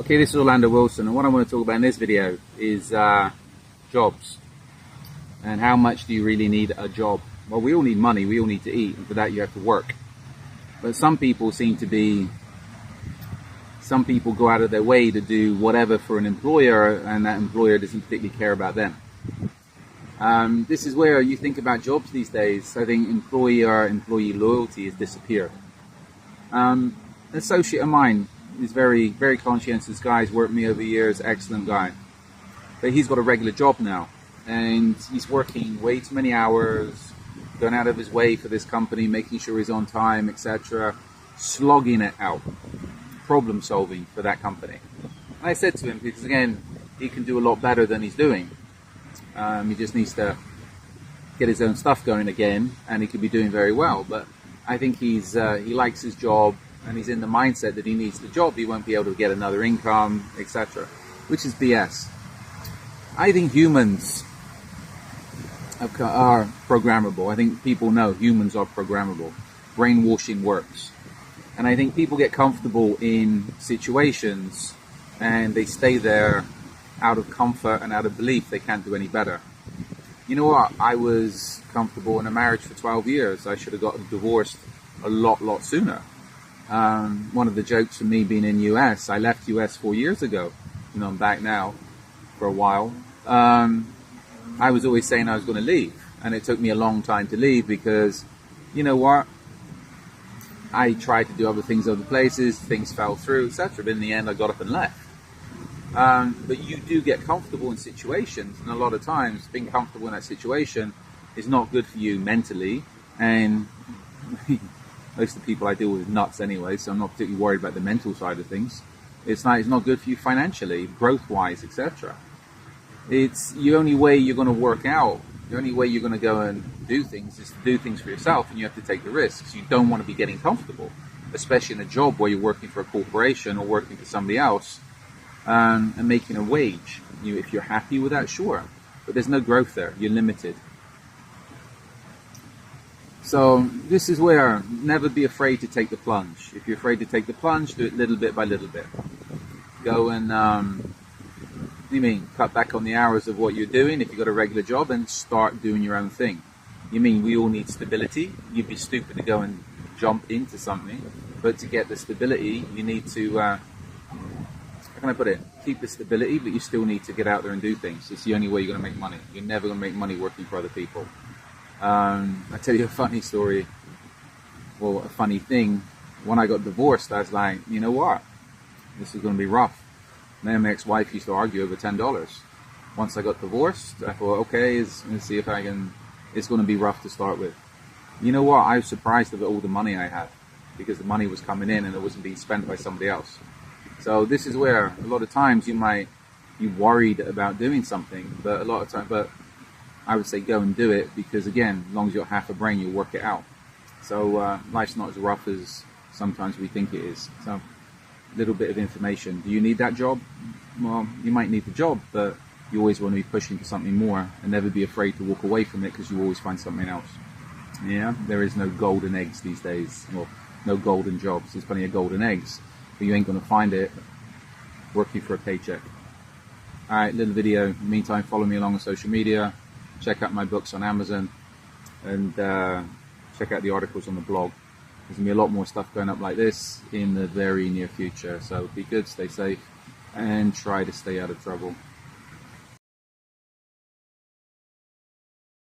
Okay, this is Orlando Wilson, and what I want to talk about in this video is jobs. And how much do you really need a job? Well, we all need money, we all need to eat, and for that you have to work. But some people go out of their way to do whatever for an employer, and that employer doesn't particularly care about them. This is where you think about jobs these days. I think employee loyalty has disappeared. An associate of mine is very conscientious guy. He's worked with me over years, excellent guy. But he's got a regular job now, and he's working way too many hours, going out of his way for this company, making sure he's on time, etc., slogging it out, problem solving for that company. And I said to him, because again, he can do a lot better than he's doing. He just needs to get his own stuff going again, and he could be doing very well. But I think he likes his job, and he's in the mindset that he needs the job. He won't be able to get another income, etc., which is BS. I think humans are programmable. I think people know humans are programmable. Brainwashing works. And I think people get comfortable in situations and they stay there out of comfort and out of belief they can't do any better. You know what? I was comfortable in a marriage for 12 years. I should have gotten divorced a lot sooner. One of the jokes for me being in US, I left US 4 years ago. You know, I'm back now for a while. I was always saying I was going to leave, and it took me a long time to leave because, you know what? I tried to do other things other places, things fell through, etc. But in the end, I got up and left. But you do get comfortable in situations, and a lot of times being comfortable in that situation is not good for you mentally, and most of the people I deal with are nuts anyway, so I'm not particularly worried about the mental side of things. It's not good for you financially, growth-wise, etc. It's the only way you're going to work out, the only way you're going to go and do things is to do things for yourself, and you have to take the risks. You don't want to be getting comfortable, especially in a job where you're working for a corporation or working for somebody else and making a wage. If you're happy with that, sure, but there's no growth there. You're limited. So this is where never be afraid to take the plunge. If you're afraid to take the plunge, do it little bit by little bit. Go and cut back on the hours of what you're doing if you've got a regular job and start doing your own thing. You mean we all need stability? You'd be stupid to go and jump into something, but to get the stability, you need to, how can I put it? Keep the stability, but you still need to get out there and do things. It's the only way you're going to make money. You're never going to make money working for other people. I tell you a funny story, well, a funny thing. When I got divorced, I was like, you know what? This is going to be rough. Me and my ex-wife used to argue over $10. Once I got divorced, I thought, okay, let's see if I can, it's going to be rough to start with. You know what? I was surprised at all the money I had, because the money was coming in and it wasn't being spent by somebody else. So this is where a lot of times you might be worried about doing something, but a lot of times, but I would say go and do it, because again, as long as you've got half a brain, you'll work it out. So life's not as rough as sometimes we think it is. So little bit of information. Do you need that job? Well, you might need the job, but you always want to be pushing for something more, and never be afraid to walk away from it, because you always find something else. Yeah, there is no golden eggs these days. Well, no golden jobs. There's plenty of golden eggs, but you ain't going to find it working for a paycheck. Alright, little video. In the meantime, follow me along on social media. Check out my books on Amazon, and check out the articles on the blog. There's going to be a lot more stuff going up like this in the very near future. So be good, stay safe, and try to stay out of trouble.